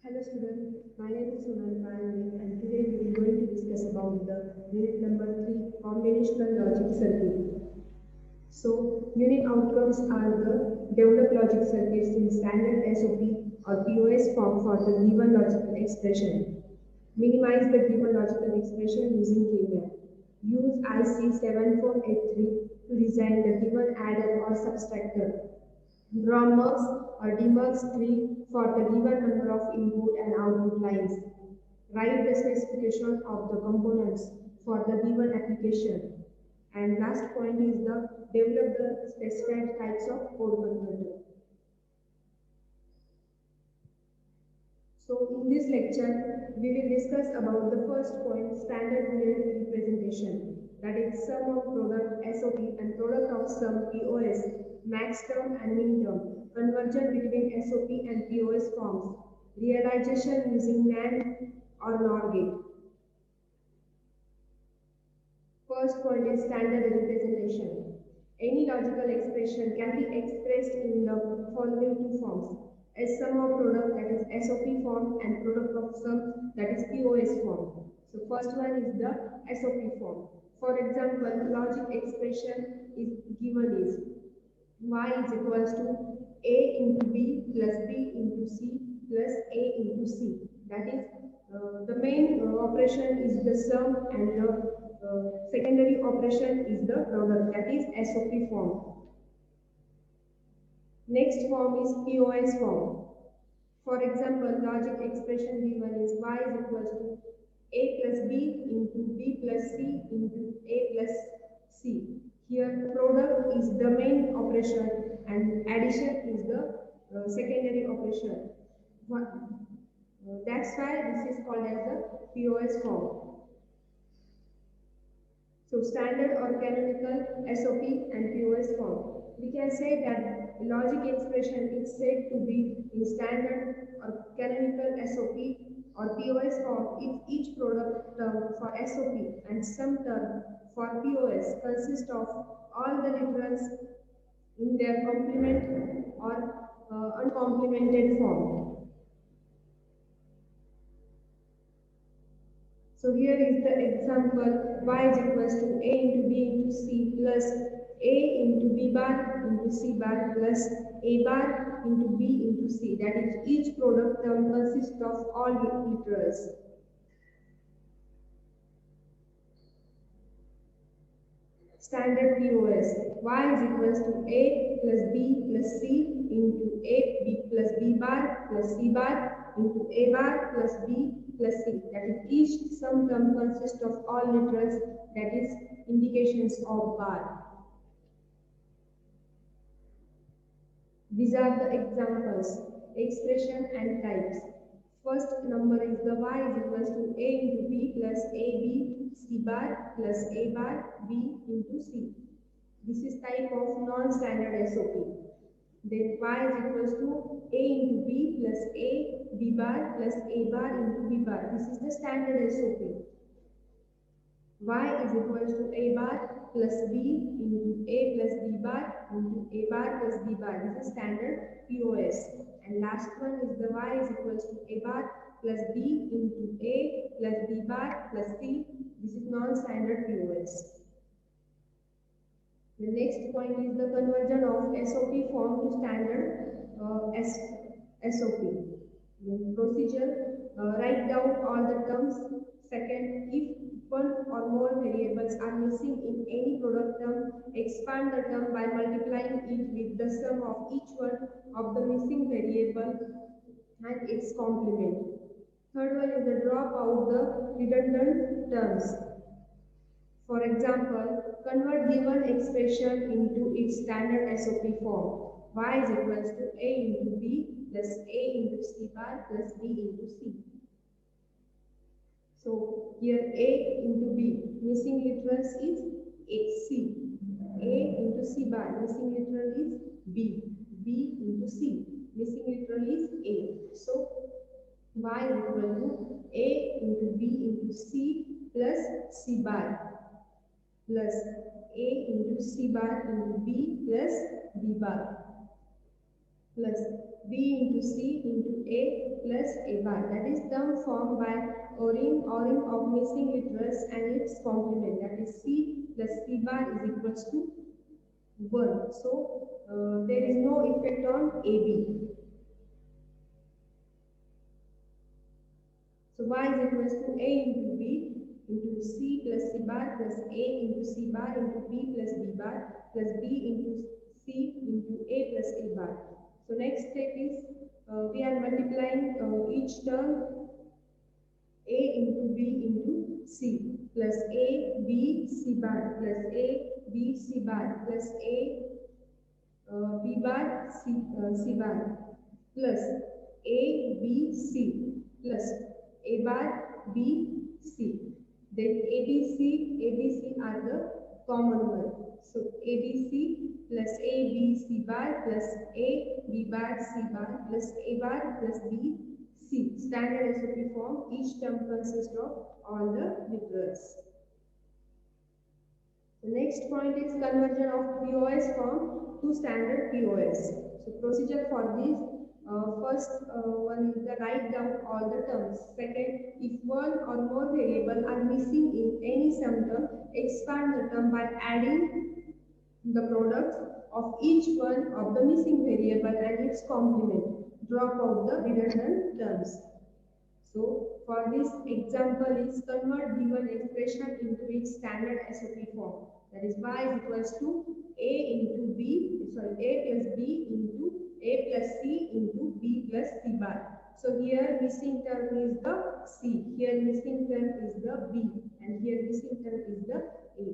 Hello students, my name is Sonal Pandey and today we are going to discuss about the unit number 3 combinational logic circuit. So unit outcomes are the develop logic circuits in standard SOP or POS form for the given logical expression. Minimize the given logical expression using KVM. Use IC7483 to design the given adder or subtractor. Draw mux or demux tree for the given number of input and output lines. Write the specification of the components for the given application. And last point is the develop the specified types of code converter. So in this lecture, we will discuss about the first point, standard Boolean representation. That is sum of product SOP and product of sum POS, max term and min term, conversion between SOP and POS forms, realization using NAND or NOR gate. First point is standard representation. Any logical expression can be expressed in the following two forms. A sum of product, that is SOP form, and product of sum, that is POS form. So first one is the SOP form. For example, logic expression is given is y is equals to a into b plus b into c plus a into c. That is the main operation is the sum and the secondary operation is the product, that is SOP form. Next form is POS form. For example, logic expression given is y is equals to a plus b into b plus c into a plus c. Here product is the main operation and addition is the secondary operation. That's why this is called as the POS form. So standard or canonical SOP and POS form. We can say that logic expression is said to be in standard or canonical SOP or POS form if each product term for SOP and some term for POS consist of all the literals in their complement or uncomplemented form. So here is the example, y is equals to a into b into c plus a into b bar into c bar plus a bar into b into c. That is, each product term consists of all literals. Standard POS, y is equals to a plus b plus c into a b plus b bar plus c bar into a bar plus b plus c. That is, each sum term consists of all literals, that is indications of bar. These are the examples, expression and types. First number is the y is equals to a into b plus ab c bar plus a bar b into c. This is type of non-standard SOP. Then y is equals to a into b plus a b bar plus a bar into b bar. This is the standard SOP. Y is equals to a bar plus b into a plus b bar into a bar plus b bar. This is standard POS. And last one is the y is equals to a bar plus b into a plus b bar plus c. This is non-standard POS. The next point is the conversion of SOP form to standard SOP. The procedure, write down all the terms. Second, if one or more variables are missing in any product term, expand the term by multiplying it with the sum of each one of the missing variable and its complement. Third one is the drop out the redundant terms. For example, convert given expression into its standard SOP form. Y is equals to a into b plus a into c bar plus b into c. So here a into b, missing literals is c. A into c bar, missing literal is b. B into c, missing literal is a. So y is equal to a into b into c plus c bar plus a into c bar into b plus b bar plus B into C into A plus A bar. That is term formed by ORing of missing literals and its complement. That is C plus C bar is equals to 1. So there is no effect on AB. So y is equals to A into B into C plus C bar plus A into C bar into B plus B bar plus B into C into A plus A bar. So next step is we are multiplying each term A into B into C plus A B C bar plus A B C bar plus A B bar C bar plus A B C plus A bar B C. Then ABC are the common one. So ABC plus ABC bar plus A B bar C bar plus A bar plus B C. Standard SOP form. Each term consists of all the literals. The next point is conversion of POS form to standard POS. So procedure for this, first one is the write down all the terms. Second, if one or more variable are missing in any sum term, expand the term by adding the products of each one of the missing variable and its complement. Drop out the redundant terms. So for this example is convert given expression into its standard SOP form. That is y is equals to a into b, sorry, a plus b into a plus c into b plus c bar. So here missing term is the c, here missing term is the b, and here missing term is the a.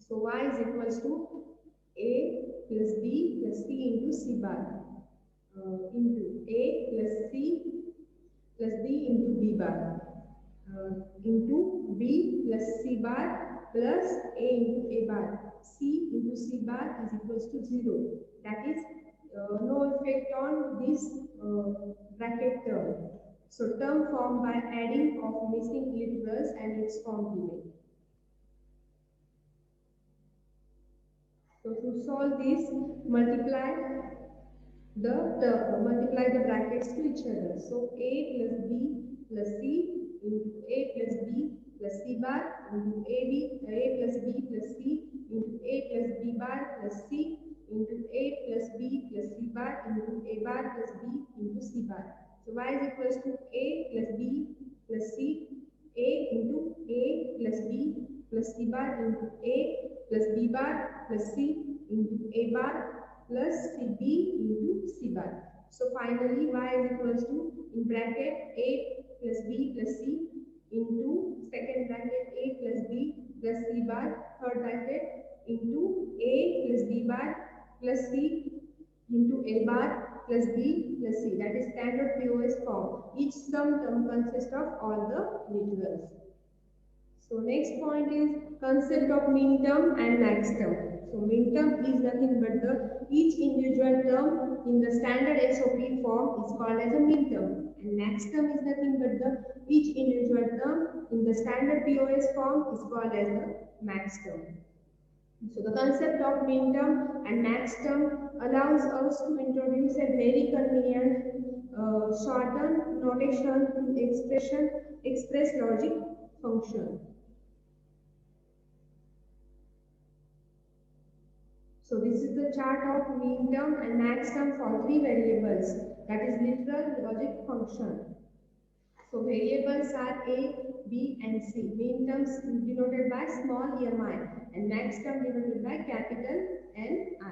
So y is equals to a plus b plus c into c bar into a plus c plus b into b bar into b plus c bar plus a into a bar. C into c bar is equals to 0. That is no effect on this bracket term. So term formed by adding of missing literals and its complement. So to solve this, multiply the brackets to each other. So a plus b plus c into a plus b plus c bar into a plus b plus c into a plus b bar plus c into a plus b plus c bar into a bar plus b into c bar. So y is equals to a plus b plus c, a into a plus b plus c bar into a plus b bar plus c into a bar plus cb into c bar. So finally y is equals to in bracket a plus b plus c into second bracket a plus b plus c bar, third bracket into a plus b bar plus c into a bar plus b plus c. That is standard POS form. Each sum term consists of all the literals. So next point is concept of min term and max term. So min term is nothing but the each individual term in the standard SOP form is called as a min term, and max term is nothing but the each individual term in the standard POS form is called as the max term. So the concept of min term and max term allows us to introduce a very convenient shortened notation to express logic function. So this is the chart of min term and max term for three variables, that is literal, logic, function. So variables are a, b and c. Min terms denoted by small mi and max term denoted by capital N I.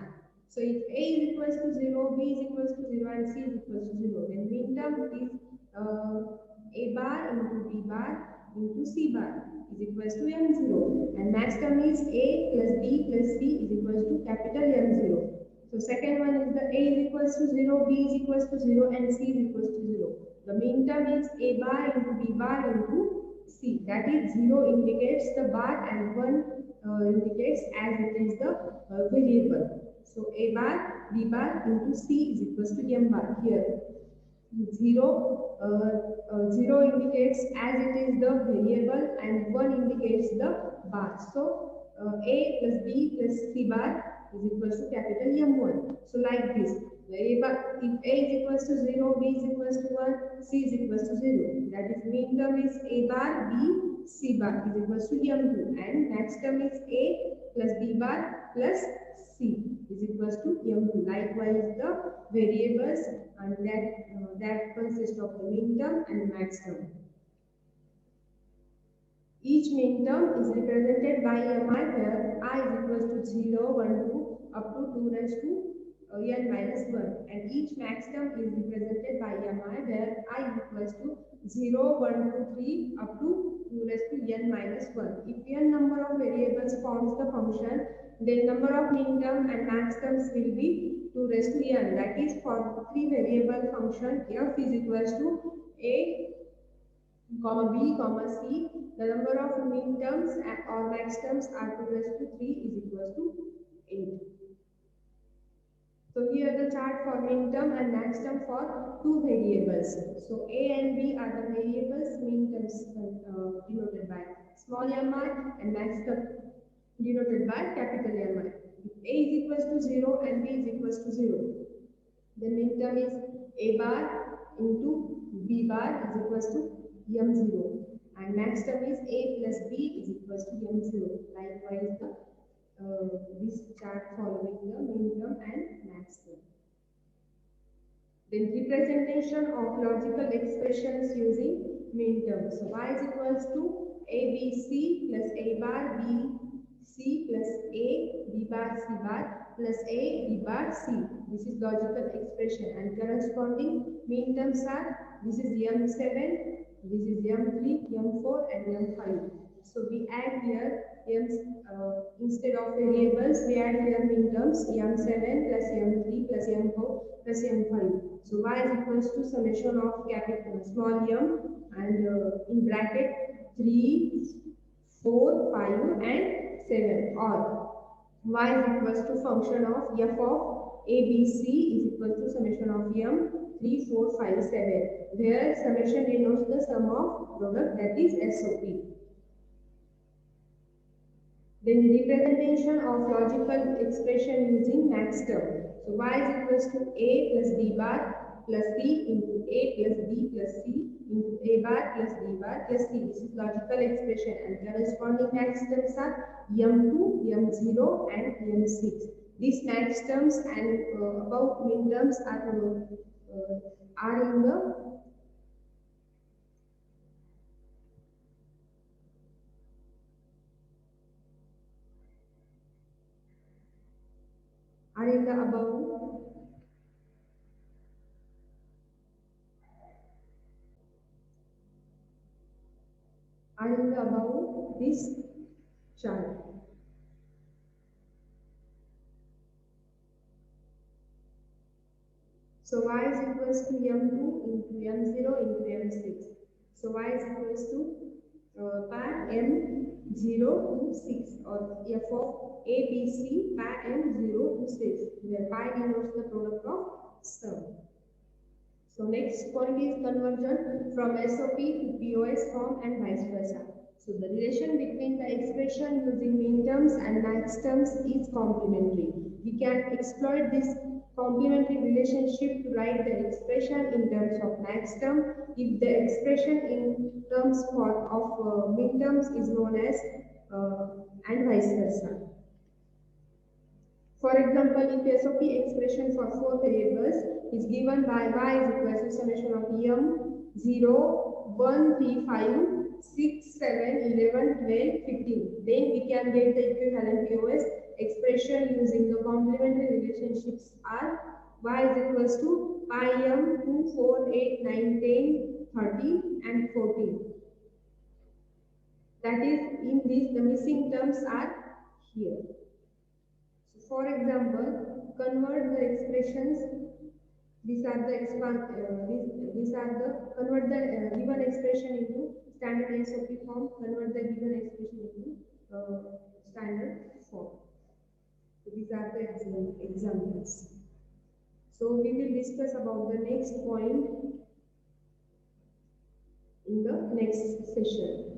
So if a is equals to 0, b is equals to 0 and c is equals to 0, then min term is a bar into b bar into c bar is equals to m0, and max term is a plus b plus c is equals to capital M0. So second one is the a is equals to 0, b is equals to 0 and c is equals to 0. The min term is a bar into b bar into c. That is 0 indicates the bar and 1 indicates as it is the variable. So a bar, b bar into c is equals to m bar. Here 0 indicates as it is the variable and 1 indicates the bar. So a plus b plus c bar is equals to capital M1. So like this, if A is equals to 0, B is equals to 1, C is equals to 0. That is, mean term is A bar, B, C bar is equals to M2, and max term is A plus B bar plus C is equals to M2. Likewise, the variables and that consist of the mean term and max term. Each mean term is represented by mi, where I is equals to 0, 1, 2 up to 2 raised to n minus 1, and each max term is represented by mi, where I is equals to 0, 1, 2, 3 up to 2 raised to n minus 1. If n number of variables forms the function, then number of mean term and max terms will be 2 raised to n. That is, for 3 variable function f is equals to a comma b comma c, the number of mean terms or max terms are 2 raised to 3 is equals to 8. So here the chart for mean term and max term for two variables. So A and B are the variables, mean terms denoted by small mi and max term denoted by capital Mi. If A is equals to 0 and B is equals to 0, the mean term is A bar into B bar is equals to M0, and max term is A plus B is equals to M0. Likewise, this chart following the mean term and max term. Then representation of logical expressions using mean terms. So y is equals to ABC plus A bar B C plus A B bar C bar plus A B bar C. This is logical expression, and corresponding mean terms are, this is M7, this is M3, M4 and M5. So we add here instead of variables, we add here mean terms M7 plus M3 plus M4 plus M5. So y is equals to summation of capital small m and in bracket 3, 4, 5 and 7, or y is equals to function of f of ABC is equal to summation of m 3, 4, 5, 7, where summation denotes the sum of product, that is SOP. Then representation of logical expression using max term. So y is equals to A plus B bar plus C into A plus B plus C into A bar plus B bar plus C. This is logical expression, and corresponding max terms are M2, M0 and M6. These max terms and above mean terms are in the above this chart. So y is equals to M2 into M0 into M6. So y is equals to par M0 to 6, or f of ABC par M0 to 6, where pi denotes the product of sum. So next point is conversion from SOP to POS form and vice versa. So the relation between the expression using mean terms and max terms is complementary. We can exploit this complementary relationship to write the expression in terms of max term if the expression in terms of mean terms is known as and vice versa. For example, if SOP expression for 4 variables is given by y is equal to summation of m 0, 1, 3, 5, 6, 7, 11, 12, 15, then we can get the equivalent POS expression using the complementary relationships are y is equals to pi m 2, 4, 8, 9, 10, 30 and 14. That is, in this the missing terms are here. For example, convert the expressions. These are the convert the given expression into standard SOP form. Convert the given expression into standard form. So these are the examples. So we will discuss about the next point in the next session.